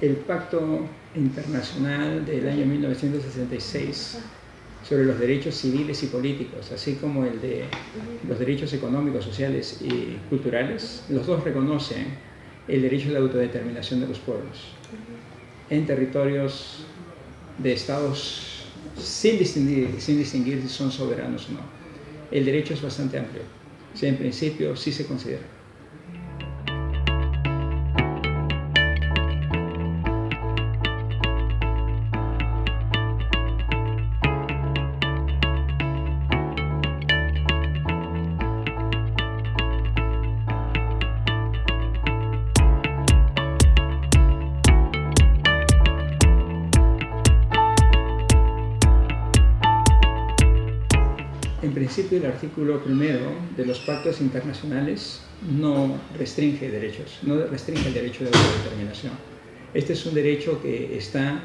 el Pacto Internacional del año 1966 sobre los derechos civiles y políticos, así como el de los derechos económicos, sociales y culturales, los dos reconocen el derecho de autodeterminación de los pueblos en territorios de estados sin distinguir si son soberanos o no. El derecho es bastante amplio, o sea, en principio sí se considera. En principio, el artículo primero de los pactos internacionales no restringe derechos, no restringe el derecho de autodeterminación. Este es un derecho que está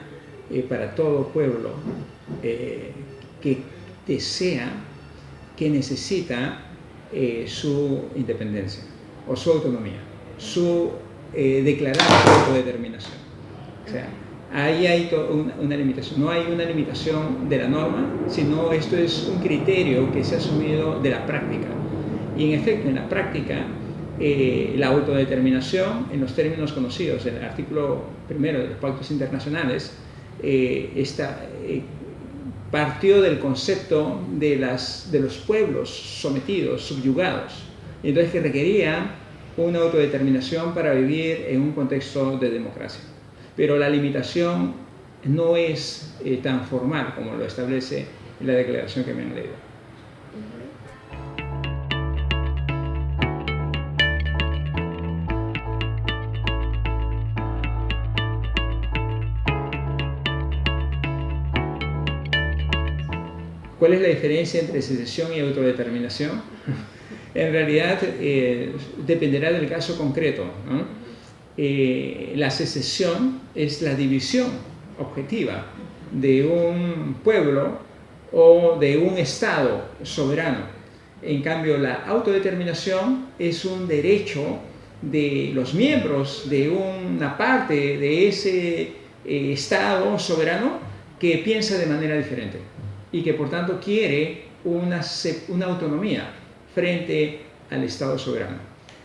para todo pueblo que desea, que necesita su independencia o su autonomía, su declarar su autodeterminación. O sea, ahí hay una limitación. No hay una limitación de la norma, sino esto es un criterio que se ha asumido de la práctica. Y en efecto, en la práctica, la autodeterminación, en los términos conocidos del artículo primero de los pactos internacionales, partió del concepto de los pueblos sometidos, subyugados, entonces que requería una autodeterminación para vivir en un contexto de democracia. Pero la limitación no es tan formal como lo establece la declaración que me han leído. ¿Cuál es la diferencia entre secesión y autodeterminación? En realidad dependerá del caso concreto, ¿no? La secesión es la división objetiva de un pueblo o de un estado soberano. En cambio, la autodeterminación es un derecho de los miembros de una parte de ese estado soberano que piensa de manera diferente y que por tanto quiere una autonomía frente al estado soberano.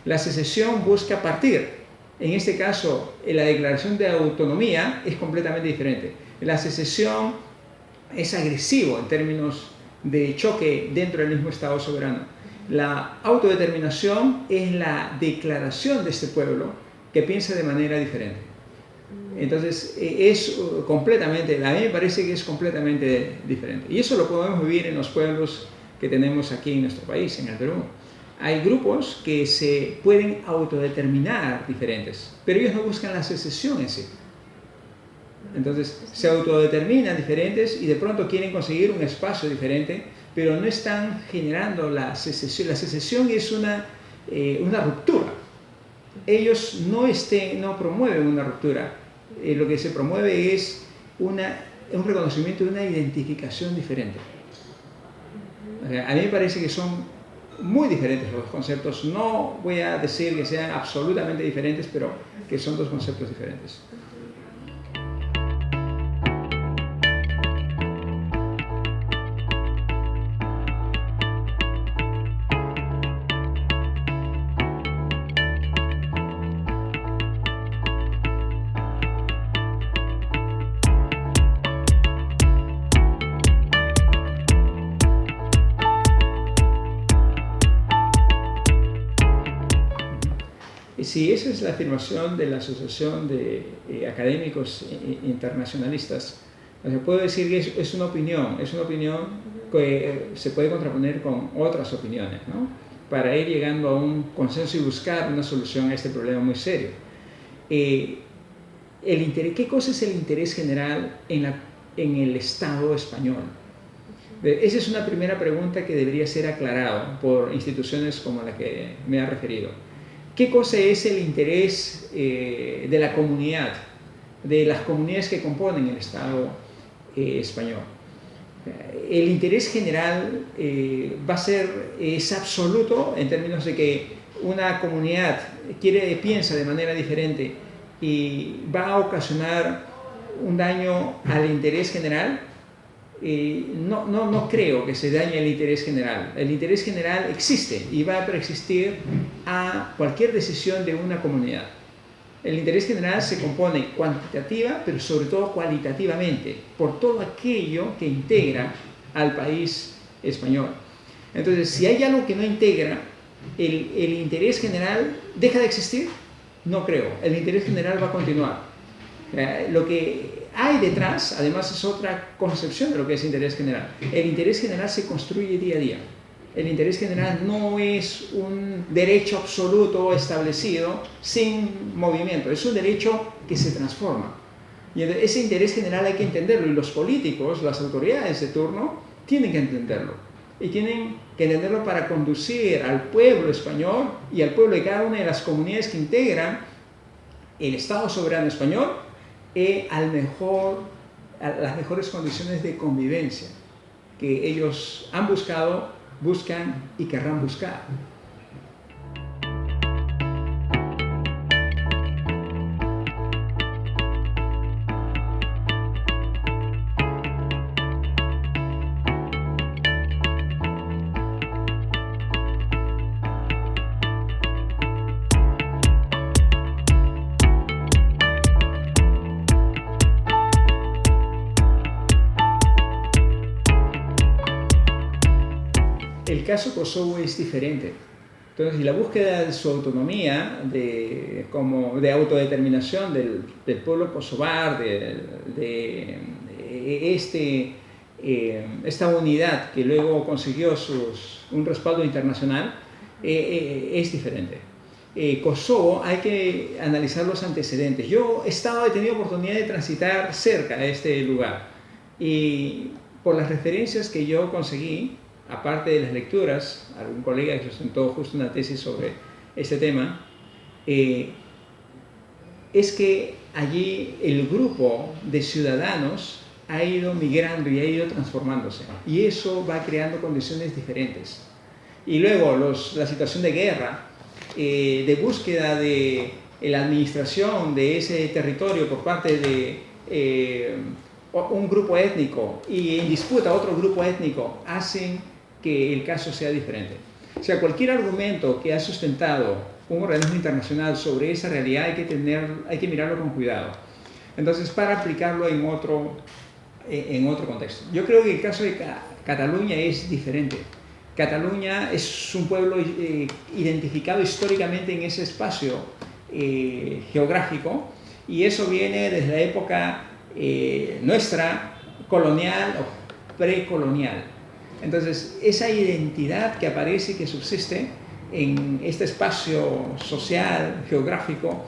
La secesión busca partir. En este caso, la declaración de autonomía es completamente diferente. La secesión es agresivo en términos de choque dentro del mismo Estado soberano. La autodeterminación es la declaración de este pueblo que piensa de manera diferente. Entonces, es completamente, a mí me parece que es completamente diferente. Y eso lo podemos vivir en los pueblos que tenemos aquí en nuestro país, en el Perú. Hay grupos que se pueden autodeterminar diferentes, pero ellos no buscan la secesión en sí. Entonces, se autodeterminan diferentes y de pronto quieren conseguir un espacio diferente, pero no están generando la secesión. La secesión es una ruptura. Ellos no promueven una ruptura. Lo que se promueve es un reconocimiento de una identificación diferente. A mí me parece que son muy diferentes los conceptos. No voy a decir que sean absolutamente diferentes, pero que son dos conceptos diferentes. Sí, esa es la afirmación de la Asociación de Académicos Internacionalistas. O sea, puedo decir que es una opinión que se puede contraponer con otras opiniones, ¿no? Para ir llegando a un consenso y buscar una solución a este problema muy serio. ¿Qué cosa es el interés general en el Estado español? Esa es una primera pregunta que debería ser aclarada por instituciones como la que me ha referido. ¿Qué cosa es el interés de la comunidad, de las comunidades que componen el Estado español? El interés general es absoluto en términos de que una comunidad piensa de manera diferente y va a ocasionar un daño al interés general. No creo que se dañe el interés general. El interés general existe y va a preexistir a cualquier decisión de una comunidad. El interés general se compone cuantitativa, pero sobre todo cualitativamente, por todo aquello que integra al país español. Entonces, si hay algo que no integra, ¿el interés general deja de existir? No creo. El interés general va a continuar. Lo que hay detrás, además, es otra concepción de lo que es interés general. El interés general se construye día a día. El interés general no es un derecho absoluto establecido sin movimiento, es un derecho que se transforma. Y ese interés general hay que entenderlo, y los políticos, las autoridades de turno, tienen que entenderlo. Y tienen que entenderlo para conducir al pueblo español y al pueblo de cada una de las comunidades que integran el Estado soberano español a las mejores condiciones de convivencia que ellos han buscado, buscan y querrán buscar. El caso Kosovo es diferente. Entonces, la búsqueda de su autonomía, de autodeterminación del pueblo kosovar, esta unidad que luego consiguió un respaldo internacional, es diferente. Kosovo, hay que analizar los antecedentes. Yo he tenido oportunidad de transitar cerca de este lugar, y por las referencias que yo conseguí, aparte de las lecturas, algún colega que sustentó justo una tesis sobre este tema, es que allí el grupo de ciudadanos ha ido migrando y ha ido transformándose, y eso va creando condiciones diferentes. Y luego la situación de guerra, de búsqueda de la administración de ese territorio por parte de un grupo étnico y en disputa otro grupo étnico, hacen que el caso sea diferente. O sea, cualquier argumento que ha sustentado un organismo internacional sobre esa realidad hay que mirarlo con cuidado. Entonces, para aplicarlo en otro contexto. Yo creo que el caso de Cataluña es diferente. Cataluña es un pueblo identificado históricamente en ese espacio geográfico, y eso viene desde la época nuestra, colonial o precolonial. Entonces, esa identidad que aparece y que subsiste en este espacio social, geográfico,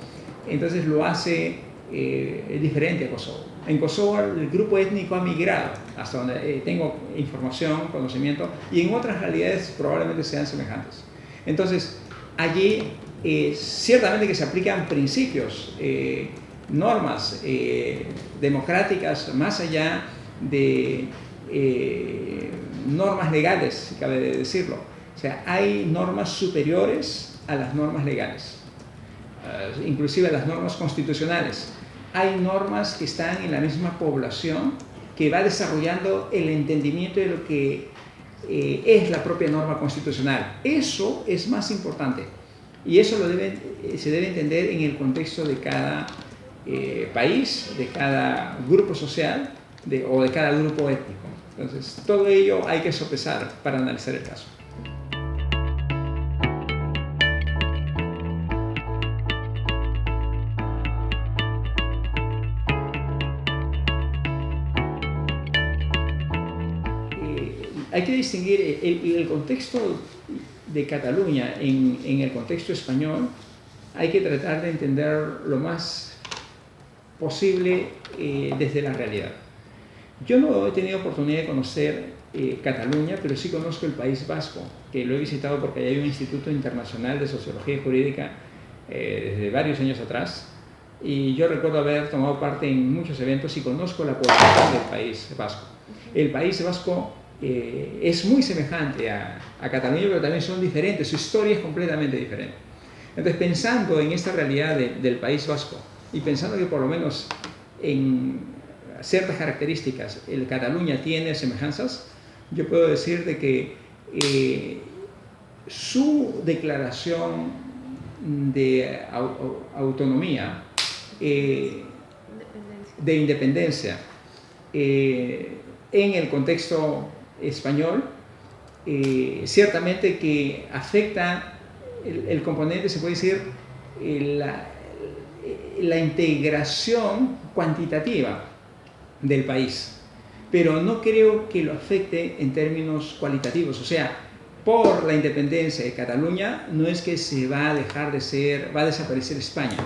entonces lo hace diferente a Kosovo. En Kosovo el grupo étnico ha migrado, hasta donde tengo información, conocimiento, y en otras realidades probablemente sean semejantes. Entonces, allí ciertamente que se aplican principios, normas democráticas, más allá de normas legales, si cabe decirlo. O sea, hay normas superiores a las normas legales, inclusive a las normas constitucionales. Hay normas que están en la misma población, que va desarrollando el entendimiento de lo que es la propia norma constitucional. Eso es más importante, y eso se debe entender en el contexto de cada país, de cada grupo social o de cada grupo étnico. Entonces, todo ello hay que sopesar para analizar el caso. Hay que distinguir el contexto de Cataluña en el contexto español. Hay que tratar de entender lo más posible desde la realidad. Yo no he tenido oportunidad de conocer Cataluña, pero sí conozco el País Vasco, que lo he visitado porque hay un instituto internacional de sociología jurídica desde varios años atrás, y yo recuerdo haber tomado parte en muchos eventos y conozco la población del País Vasco. El País Vasco es muy semejante a Cataluña, pero también son diferentes, su historia es completamente diferente. Entonces, pensando en esta realidad del País Vasco, y pensando que por lo menos en ciertas características el Cataluña tiene semejanzas, yo puedo decir de que su declaración de autonomía, de independencia, en el contexto español, ciertamente que afecta el componente, se puede decir, la integración cuantitativa del país, pero no creo que lo afecte en términos cualitativos. O sea, por la independencia de Cataluña no es que se va a dejar de ser, va a desaparecer España.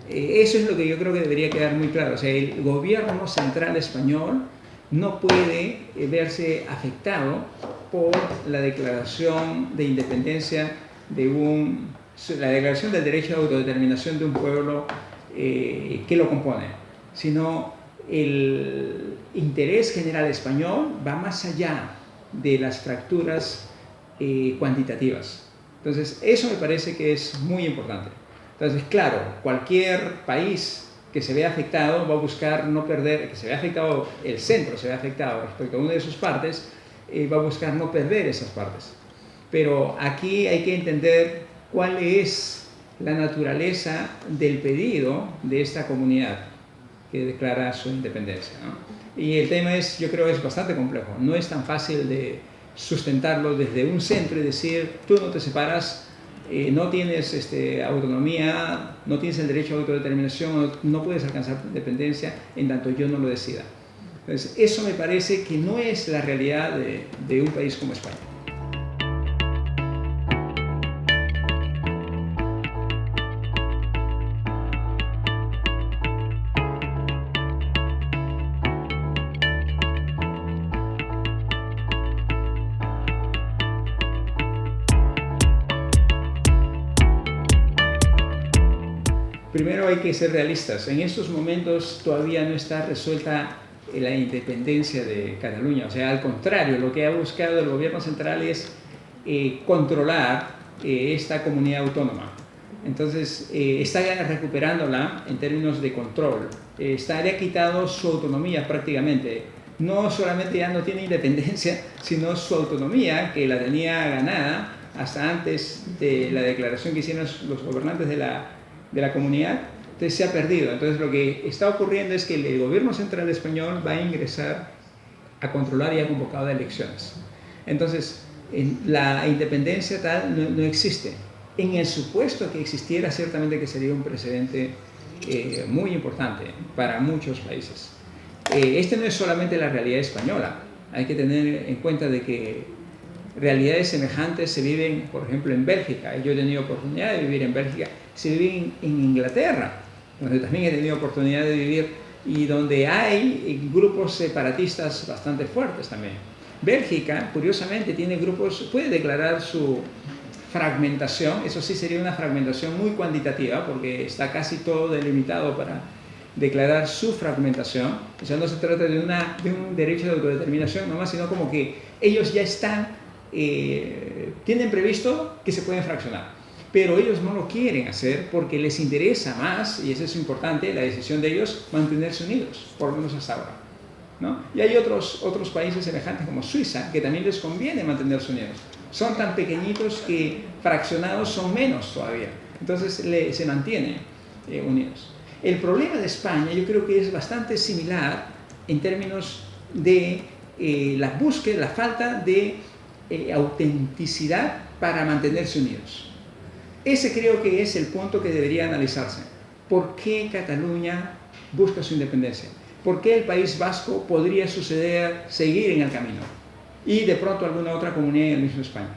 Eso es lo que yo creo que debería quedar muy claro. O sea, el gobierno central español no puede verse afectado por la declaración de independencia la declaración del derecho de autodeterminación de un pueblo que lo compone, sino el interés general español va más allá de las fracturas cuantitativas. Entonces, eso me parece que es muy importante. Entonces, claro, cualquier país que se vea afectado va a buscar no perder, que se vea afectado, el centro se vea afectado respecto a una de sus partes, va a buscar no perder esas partes. Pero aquí hay que entender cuál es la naturaleza del pedido de esta comunidad que declara su independencia, ¿no? Y el tema es, yo creo, es bastante complejo. No es tan fácil de sustentarlo desde un centro y decir, tú no te separas, no tienes autonomía, no tienes el derecho a autodeterminación, no puedes alcanzar tu independencia en tanto yo no lo decida. Entonces, eso me parece que no es la realidad de un país como España. Primero hay que ser realistas. En estos momentos todavía no está resuelta la independencia de Cataluña. O sea, al contrario, lo que ha buscado el gobierno central es controlar esta comunidad autónoma. Entonces, está recuperándola en términos de control. Le ha quitado su autonomía prácticamente. No solamente ya no tiene independencia, sino su autonomía, que la tenía ganada hasta antes de la declaración que hicieron los gobernantes de la comunidad. Entonces se ha perdido. Entonces lo que está ocurriendo es que el gobierno central español va a ingresar a controlar y ha convocado elecciones. Entonces la independencia tal no existe. En el supuesto que existiera, ciertamente que sería un precedente muy importante para muchos países. Este no es solamente la realidad española. Hay que tener en cuenta de que realidades semejantes se viven, por ejemplo, en Bélgica. Yo he tenido oportunidad de vivir en Bélgica. Se vive en Inglaterra, donde también he tenido oportunidad de vivir y donde hay grupos separatistas bastante fuertes también. Bélgica, curiosamente, tiene grupos, puede declarar su fragmentación. Eso sí sería una fragmentación muy cuantitativa, porque está casi todo delimitado para declarar su fragmentación. O sea, no se trata de un derecho de autodeterminación nomás, sino como que ellos ya tienen previsto que se pueden fraccionar, pero ellos no lo quieren hacer porque les interesa más, y eso es importante, la decisión de ellos, mantenerse unidos, por lo menos hasta ahora, ¿no? Y hay otros países semejantes como Suiza, que también les conviene mantenerse unidos. Son tan pequeñitos que fraccionados son menos todavía, entonces se mantienen unidos. El problema de España yo creo que es bastante similar en términos de la búsqueda, la falta de autenticidad para mantenerse unidos. Ese creo que es el punto que debería analizarse. ¿Por qué Cataluña busca su independencia? ¿Por qué el País Vasco podría seguir en el camino? Y de pronto alguna otra comunidad en el mismo España.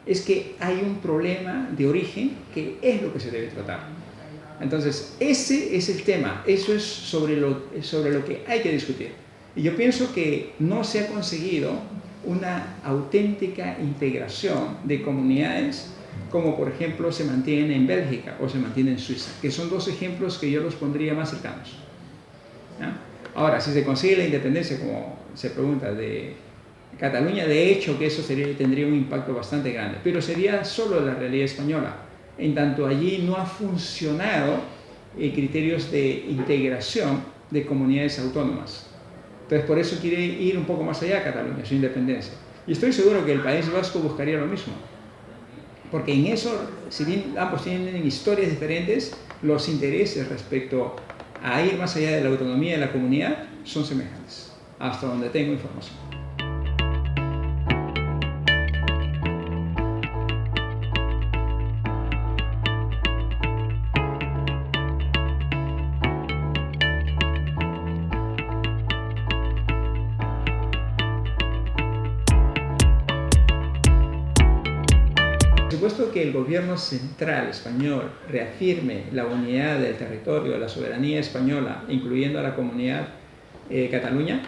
Es que hay un problema de origen que es lo que se debe tratar. Entonces, ese es el tema. Eso es sobre lo que hay que discutir. Y yo pienso que no se ha conseguido una auténtica integración de comunidades como por ejemplo se mantiene en Bélgica o se mantiene en Suiza, que son dos ejemplos que yo los pondría más cercanos. ¿Ya? Ahora, si se consigue la independencia, como se pregunta, de Cataluña, de hecho que eso tendría un impacto bastante grande, pero sería solo la realidad española, en tanto allí no ha funcionado criterios de integración de comunidades autónomas. Entonces, por eso quiere ir un poco más allá Cataluña, su independencia. Y estoy seguro que el País Vasco buscaría lo mismo. Porque en eso, si bien ambos tienen historias diferentes, los intereses respecto a ir más allá de la autonomía de la comunidad son semejantes, hasta donde tengo información. Por supuesto que el gobierno central español reafirme la unidad del territorio, la soberanía española, incluyendo a la comunidad Cataluña,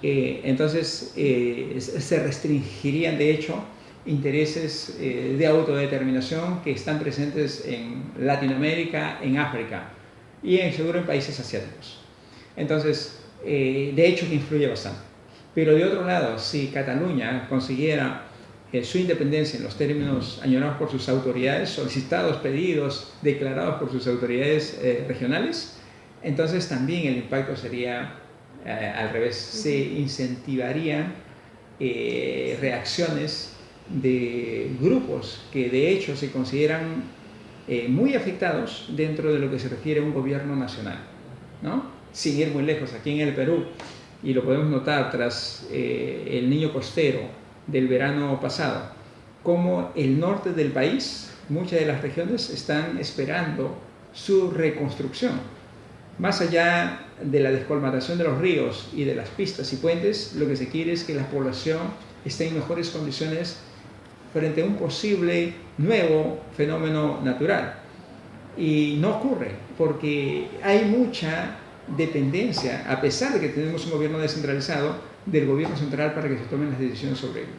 entonces se restringirían de hecho intereses de autodeterminación que están presentes en Latinoamérica, en África y seguro en países asiáticos. Entonces, de hecho que influye bastante. Pero de otro lado, si Cataluña consiguiera su independencia en los términos añorados por sus autoridades, solicitados, pedidos, declarados por sus autoridades regionales, entonces también el impacto sería al revés. Se incentivarían reacciones de grupos que de hecho se consideran muy afectados dentro de lo que se refiere a un gobierno nacional, ¿no? Sin ir muy lejos, aquí en el Perú, y lo podemos notar tras el Niño Costero del verano pasado, como el norte del país, muchas de las regiones están esperando su reconstrucción. Más allá de la descolmatación de los ríos y de las pistas y puentes, lo que se quiere es que la población esté en mejores condiciones frente a un posible nuevo fenómeno natural. Y no ocurre, porque hay mucha dependencia, a pesar de que tenemos un gobierno descentralizado, del gobierno central para que se tomen las decisiones sobre ello.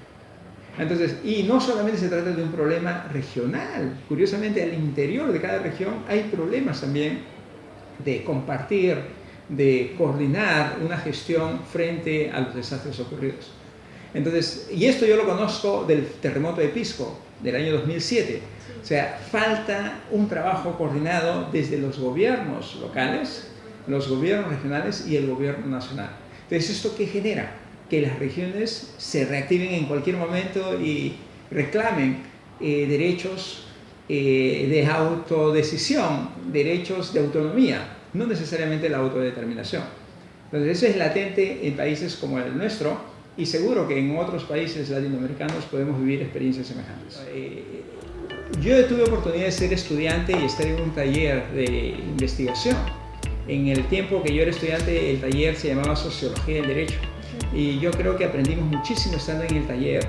Entonces, y no solamente se trata de un problema regional, curiosamente al interior de cada región hay problemas también de compartir, de coordinar una gestión frente a los desastres ocurridos. Entonces, y esto yo lo conozco del terremoto de Pisco del año 2007, o sea, falta un trabajo coordinado desde los gobiernos locales, los gobiernos regionales y el gobierno nacional. Entonces, ¿esto qué genera? Que las regiones se reactiven en cualquier momento y reclamen derechos de autodecisión, derechos de autonomía, no necesariamente la autodeterminación. Entonces, eso es latente en países como el nuestro y seguro que en otros países latinoamericanos podemos vivir experiencias semejantes. Yo tuve oportunidad de ser estudiante y estar en un taller de investigación. En el tiempo que yo era estudiante, el taller se llamaba Sociología del Derecho. Y yo creo que aprendimos muchísimo estando en el taller.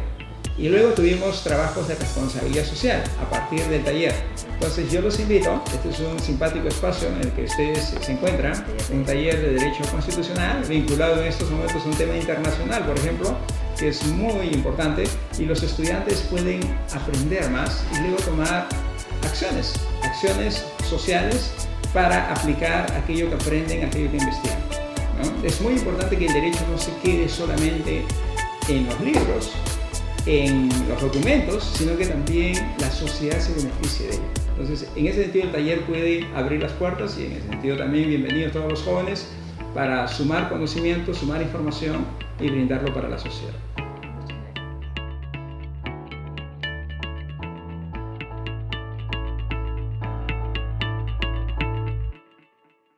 Y luego tuvimos trabajos de responsabilidad social a partir del taller. Entonces yo los invito, este es un simpático espacio en el que ustedes se encuentran, un taller de Derecho Constitucional vinculado en estos momentos a un tema internacional, por ejemplo, que es muy importante, y los estudiantes pueden aprender más y luego tomar acciones sociales para aplicar aquello que aprenden, aquello que investigan, ¿no? Es muy importante que el derecho no se quede solamente en los libros, en los documentos, sino que también la sociedad se beneficie de ello. Entonces, en ese sentido, el taller puede abrir las puertas y en ese sentido también bienvenidos todos los jóvenes para sumar conocimiento, sumar información y brindarlo para la sociedad.